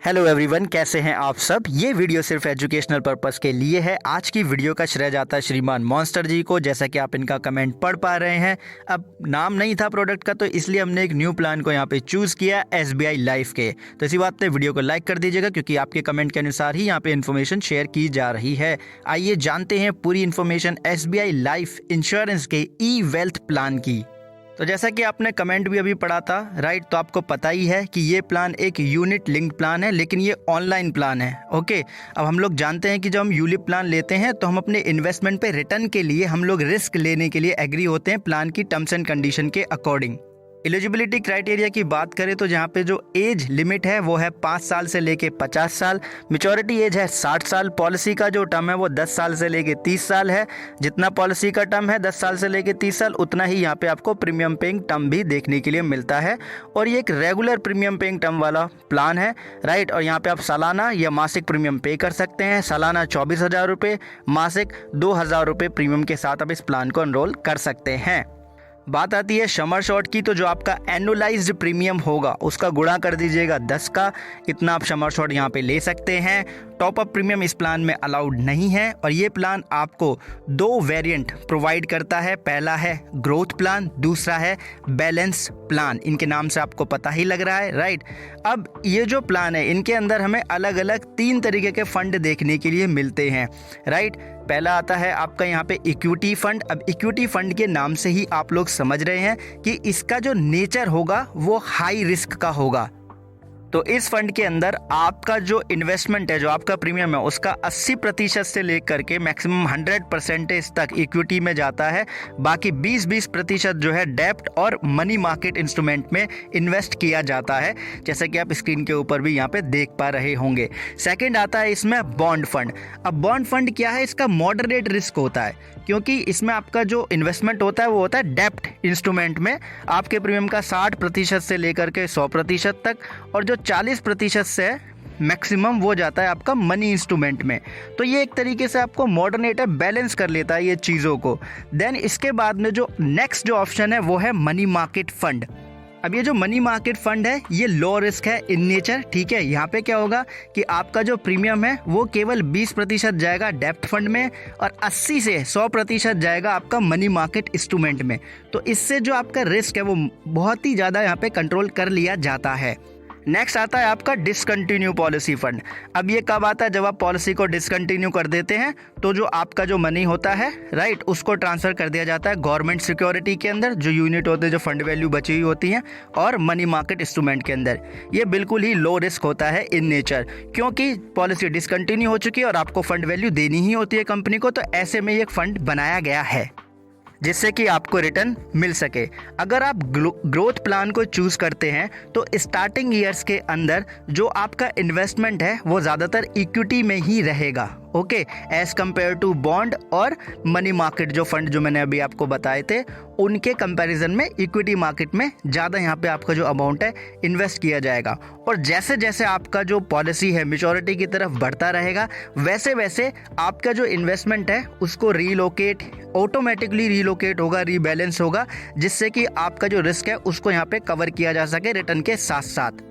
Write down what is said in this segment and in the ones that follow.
Hello everyone, कैसे हैं आप सब। ये वीडियो सिर्फ एजुकेशनल पर्पस के लिए है। आज की वीडियो का श्रेय जाता है श्रीमान मॉन्स्टर जी को। जैसा कि आप इनका कमेंट पढ़ पा रहे हैं, अब नाम नहीं था प्रोडक्ट का, तो इसलिए हमने एक न्यू प्लान को यहाँ पे चूज़ किया, SBI लाइफ के। तो इसी बात पे वीडियो को लाइक कर दीजिएगा, क्योंकि आपके कमेंट के अनुसार ही यहाँ पे इन्फॉर्मेशन शेयर की जा रही है। आइए जानते हैं पूरी इन्फॉर्मेशन SBI लाइफ इंश्योरेंस के ई वेल्थ प्लान की। तो जैसा कि आपने कमेंट भी अभी पढ़ा था, राइट, तो आपको पता ही है कि ये प्लान एक यूनिट लिंक्ड प्लान है, लेकिन ये ऑनलाइन प्लान है। ओके, अब हम लोग जानते हैं कि जब हम यूलिप प्लान लेते हैं तो हम अपने इन्वेस्टमेंट पे रिटर्न के लिए हम लोग रिस्क लेने के लिए एग्री होते हैं प्लान की टर्म्स एंड कंडीशन के अकॉर्डिंग। एलिजिबिलिटी क्राइटेरिया की बात करें तो जहाँ पे जो एज लिमिट है वो है 5 साल से लेके 50 साल। मैच्योरिटी एज है 60 साल। पॉलिसी का जो टर्म है वो 10 साल से लेके 30 साल है। जितना पॉलिसी का टर्म है 10 साल से लेके 30 साल, उतना ही यहाँ पे आपको प्रीमियम पेइंग टर्म भी देखने के लिए मिलता है। और ये एक रेगुलर प्रीमियम पेइंग टर्म वाला प्लान है, राइट। और यहाँ पे आप सालाना या मासिक प्रीमियम पे कर सकते हैं। सालाना 24,000 रुपये, मासिक 2,000 रुपये प्रीमियम के साथ आप इस प्लान को एनरोल कर सकते हैं। बात आती है समर शॉर्ट की, तो जो आपका एनुअलाइज्ड प्रीमियम होगा उसका गुणा कर दीजिएगा 10 का, इतना आप समर शॉर्ट यहाँ पे ले सकते हैं। टॉप अप प्रीमियम इस प्लान में अलाउड नहीं है। और ये प्लान आपको 2 वेरिएंट प्रोवाइड करता है। पहला है ग्रोथ प्लान, दूसरा है बैलेंस प्लान। इनके नाम से आपको पता ही लग रहा है, राइट। अब ये जो प्लान है, इनके अंदर हमें अलग अलग 3 तरीके के फंड देखने के लिए मिलते हैं, राइट। पहला आता है आपका यहाँ पे इक्विटी फंड। अब इक्विटी फंड के नाम से ही आप लोग समझ रहे हैं कि इसका जो नेचर होगा वो हाई रिस्क का होगा। तो इस फंड के अंदर आपका जो इन्वेस्टमेंट है, जो आपका प्रीमियम है, उसका 80% से लेकर के मैक्सिमम 100% तक इक्विटी में जाता है। बाकी 20% जो है डेब्ट और मनी मार्केट इंस्ट्रूमेंट में इन्वेस्ट किया जाता है, जैसा कि आप स्क्रीन के ऊपर भी यहाँ पे देख पा रहे होंगे। सेकंड आता है इसमें बॉन्ड फंड। अब बॉन्ड फंड क्या है, इसका मॉडरेट रिस्क होता है, क्योंकि इसमें आपका जो इन्वेस्टमेंट होता है वो होता है डेब्ट इंस्ट्रूमेंट में। आपके प्रीमियम का 60% से लेकर के 100% तक, और जो 40% से मैक्सिमम वो जाता है आपका मनी इंस्ट्रूमेंट में। तो ये एक तरीके से आपको मॉडरेट है, बैलेंस कर लेता है ये चीज़ों को। देन इसके बाद में जो नेक्स्ट जो ऑप्शन है वो है मनी मार्केट फंड। अब ये जो मनी मार्केट फंड है ये लो रिस्क है इन नेचर, ठीक है। यहाँ पे क्या होगा कि आपका जो प्रीमियम है वो केवल 20% जाएगा डेब्ट फंड में, और 80 से 100% जाएगा आपका मनी मार्केट इंस्ट्रूमेंट में। तो इससे जो आपका रिस्क है वो बहुत ही ज़्यादा यहाँ पे कंट्रोल कर लिया जाता है। नेक्स्ट आता है आपका डिसकंटिन्यू पॉलिसी फंड। अब ये कब आता है, जब आप पॉलिसी को डिसकंटिन्यू कर देते हैं तो जो आपका जो मनी होता है, राइट, उसको ट्रांसफ़र कर दिया जाता है गवर्नमेंट सिक्योरिटी के अंदर, जो यूनिट होते हैं, जो फंड वैल्यू बची हुई होती हैं, और मनी मार्केट इंस्ट्रूमेंट के अंदर। ये बिल्कुल ही लो रिस्क होता है इन नेचर, क्योंकि पॉलिसी डिसकंटिन्यू हो चुकी है और आपको फंड वैल्यू देनी ही होती है कंपनी को। तो ऐसे में ये फंड बनाया गया है जिससे कि आपको रिटर्न मिल सके। अगर आप ग्रोथ प्लान को चूज़ करते हैं तो स्टार्टिंग ईयर्स के अंदर जो आपका इन्वेस्टमेंट है वो ज़्यादातर इक्विटी में ही रहेगा, okay, as compare to bond और मनी मार्केट जो फंड जो मैंने अभी आपको बताए थे, उनके कंपैरिजन में इक्विटी मार्केट में ज़्यादा यहाँ पे आपका जो अमाउंट है इन्वेस्ट किया जाएगा। और जैसे जैसे आपका जो पॉलिसी है मैच्योरिटी की तरफ बढ़ता रहेगा, वैसे वैसे आपका जो इन्वेस्टमेंट है उसको ऑटोमेटिकली रीलोकेट होगा, रीबैलेंस होगा, जिससे कि आपका जो रिस्क है उसको यहाँ पे कवर किया जा सके रिटर्न के साथ साथ।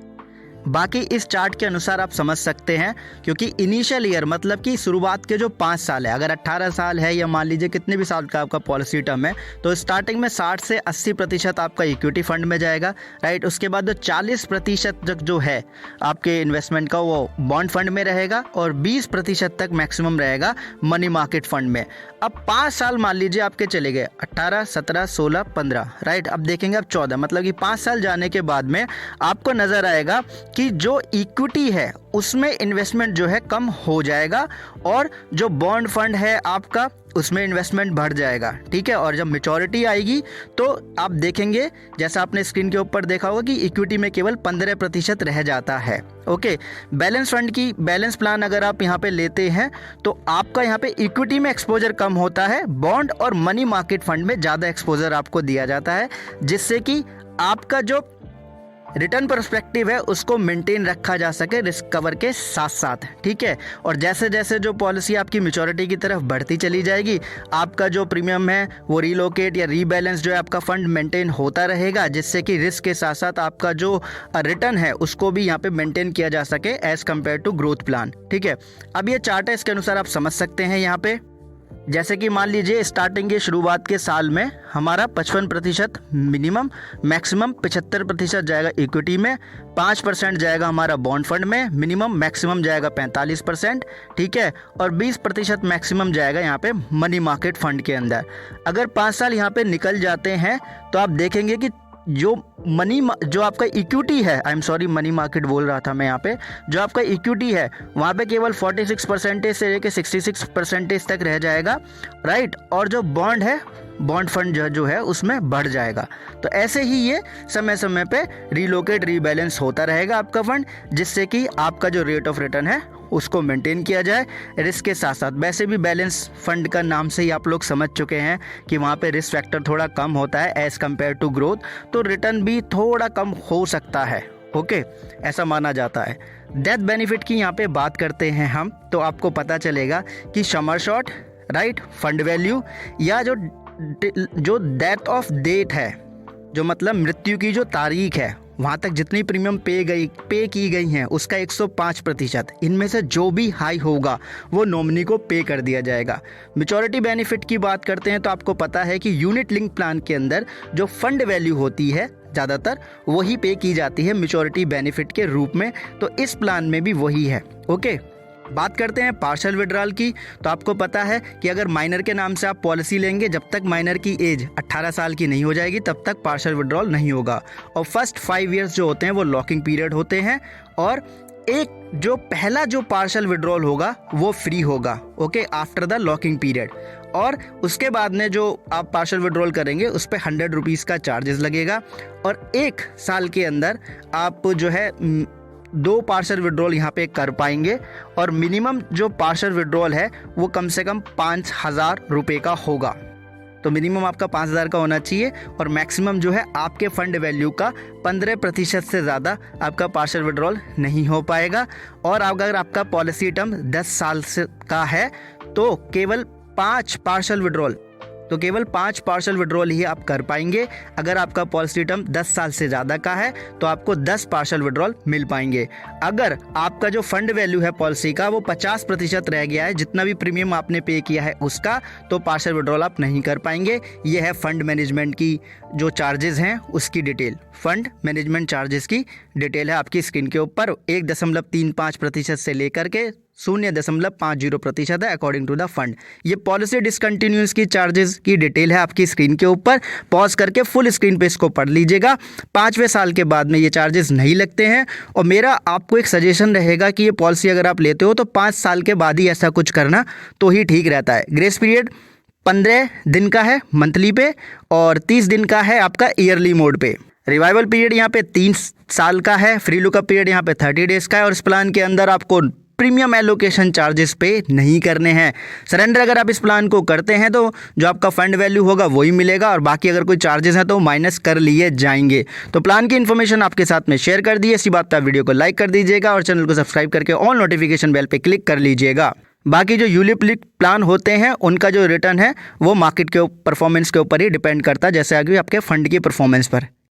बाकी इस चार्ट के अनुसार आप समझ सकते हैं, क्योंकि इनिशियल ईयर मतलब कि शुरुआत के जो 5 साल है, अगर 18 साल है या मान लीजिए कितने भी साल का आपका पॉलिसी टर्म है, तो स्टार्टिंग में 60 से 80% आपका इक्विटी फंड में जाएगा, राइट। उसके बाद जो 40% तक जो है आपके इन्वेस्टमेंट का वो बॉन्ड फंड में रहेगा, और 20% तक मैक्सिमम रहेगा मनी मार्केट फंड में। अब 5 साल मान लीजिए आपके चले गए, 18, 17, 16, 15, राइट। अब देखेंगे अब 14, मतलब कि 5 साल जाने के बाद में आपको नज़र आएगा कि जो इक्विटी है उसमें इन्वेस्टमेंट जो है कम हो जाएगा, और जो बॉन्ड फंड है आपका उसमें इन्वेस्टमेंट बढ़ जाएगा, ठीक है। और जब मैच्योरिटी आएगी तो आप देखेंगे, जैसा आपने स्क्रीन के ऊपर देखा होगा, कि इक्विटी में केवल 15% रह जाता है, ओके। बैलेंस फंड की बैलेंस प्लान अगर आप यहाँ पे लेते हैं तो आपका यहाँ पे इक्विटी में एक्सपोजर कम होता है, बॉन्ड और मनी मार्केट फंड में ज़्यादा एक्सपोजर आपको दिया जाता है, जिससे कि आपका जो रिटर्न पर्सपेक्टिव है उसको मेंटेन रखा जा सके रिस्क कवर के साथ साथ, ठीक है। और जैसे जैसे जो पॉलिसी आपकी मैच्योरिटी की तरफ बढ़ती चली जाएगी, आपका जो प्रीमियम है वो रीलोकेट या रीबैलेंस जो है आपका फंड मेंटेन होता रहेगा, जिससे कि रिस्क के साथ साथ आपका जो रिटर्न है उसको भी यहाँ पे मेंटेन किया जा सके as compare to growth plan, ठीक है। अब ये चार्ट है, इसके अनुसार आप समझ सकते हैं यहाँ पे। जैसे कि मान लीजिए स्टार्टिंग के शुरुआत के साल में हमारा 55% मिनिमम, मैक्सिमम 75% जाएगा इक्विटी में, 5% जाएगा हमारा बॉन्ड फंड में, मिनिमम मैक्सिमम जाएगा 45%, ठीक है। और 20% मैक्सिमम जाएगा यहाँ पे मनी मार्केट फंड के अंदर। अगर 5 साल यहाँ पे निकल जाते हैं तो आप देखेंगे कि जो आपका इक्विटी है, I am sorry money market बोल रहा था मैं यहाँ पे, जो आपका इक्विटी है वहाँ पे केवल 46% से लेकर 66% तक रह जाएगा, राइट। और जो बॉन्ड है, बॉन्ड फंड जो है उसमें बढ़ जाएगा। तो ऐसे ही ये समय समय पे रीलोकेट रीबैलेंस होता रहेगा आपका फंड, जिससे कि आपका जो रेट ऑफ रिटर्न है उसको मेंटेन किया जाए रिस्क के साथ साथ। वैसे भी बैलेंस फंड का नाम से ही आप लोग समझ चुके हैं कि वहाँ पे रिस्क फैक्टर थोड़ा कम होता है एज़ कम्पेयर टू ग्रोथ, तो रिटर्न भी थोड़ा कम हो सकता है, ओके, ऐसा माना जाता है। डेथ बेनिफिट की यहाँ पे बात करते हैं हम, तो आपको पता चलेगा कि sum assured, right, fund value या जो डेथ ऑफ डेट है, जो मतलब मृत्यु की जो तारीख है, वहाँ तक जितनी प्रीमियम पे की गई हैं उसका 105%, इनमें से जो भी हाई होगा वो नॉमिनी को पे कर दिया जाएगा। मैच्योरिटी बेनिफिट की बात करते हैं तो आपको पता है कि यूनिट लिंक प्लान के अंदर जो फंड वैल्यू होती है ज़्यादातर वही पे की जाती है मैच्योरिटी बेनिफिट के रूप में, तो इस प्लान में भी वही है, ओके। बात करते हैं पार्शियल विड्रॉल की, तो आपको पता है कि अगर माइनर के नाम से आप पॉलिसी लेंगे, जब तक माइनर की एज 18 साल की नहीं हो जाएगी तब तक पार्शियल विड्रॉल नहीं होगा। और फर्स्ट 5 इयर्स जो होते हैं वो लॉकिंग पीरियड होते हैं, और एक जो पहला जो पार्शियल विड्रॉल होगा वो फ्री होगा, okay, after the locking period. और उसके बाद में जो आप पार्शियल विड्रॉल करेंगे उस पर 100 रुपीज़ का चार्जेस लगेगा, और 1 साल के अंदर आप जो है 2 पार्शियल विड्रॉल यहाँ पे कर पाएंगे, और मिनिमम जो पार्शियल विड्रॉल है वो कम से कम 5,000 रुपये का होगा। तो मिनिमम आपका 5,000 का होना चाहिए, और मैक्सिमम जो है आपके फंड वैल्यू का 15% से ज़्यादा आपका पार्शियल विड्रॉल नहीं हो पाएगा। और अगर आपका पॉलिसी टर्म 10 साल से का है तो केवल 5 पार्शियल विड्रॉल ही आप कर पाएंगे। अगर आपका पॉलिसी टर्म 10 साल से ज़्यादा का है तो आपको 10 पार्शियल विड्रॉल मिल पाएंगे। अगर आपका जो फंड वैल्यू है पॉलिसी का वो 50% रह गया है, जितना भी प्रीमियम आपने पे किया है उसका, तो पार्शियल विड्रॉल आप नहीं कर पाएंगे। ये है फंड मैनेजमेंट की जो चार्जेस हैं उसकी डिटेल। फंड मैनेजमेंट चार्जेस की डिटेल है आपकी स्क्रीन के ऊपर। 1.35% से लेकर के 0.50% है अकॉर्डिंग टू द फंड। ये पॉलिसी डिसकंटिन्यूस की चार्जेस की डिटेल है आपकी स्क्रीन के ऊपर। पॉज करके फुल स्क्रीन पे इसको पढ़ लीजिएगा। 5वें साल के बाद में ये चार्जेस नहीं लगते हैं। और मेरा आपको एक सजेशन रहेगा कि ये पॉलिसी अगर आप लेते हो तो 5 साल के बाद ही ऐसा कुछ करना तो ही ठीक रहता है। ग्रेस पीरियड 15 दिन का है मंथली पे, और 30 दिन का है आपका ईयरली मोड पे। रिवाइवल पीरियड यहाँ पे 3 साल का है। फ्री लुकअप पीरियड यहाँ पे 30 डेज का है, और इस प्लान के अंदर आपको प्रीमियम एलोकेशन चार्जेस पे नहीं करने हैं। सरेंडर अगर आप इस प्लान को करते हैं तो जो आपका फंड वैल्यू होगा वही मिलेगा, और बाकी अगर कोई चार्जेस हैं तो माइनस कर लिए जाएंगे। तो प्लान की इन्फॉर्मेशन आपके साथ में शेयर कर दी। इसी बात पर वीडियो को लाइक कर दीजिएगा और चैनल को सब्सक्राइब करके ऑल नोटिफिकेशन बेल पे क्लिक कर लीजिएगा। बाकी जो यूलिप लिंक प्लान होते हैं उनका जो रिटर्न है वो मार्केट के परफॉर्मेंस के ऊपर ही डिपेंड करता है, जैसे आगे आपके फंड की परफॉर्मेंस पर।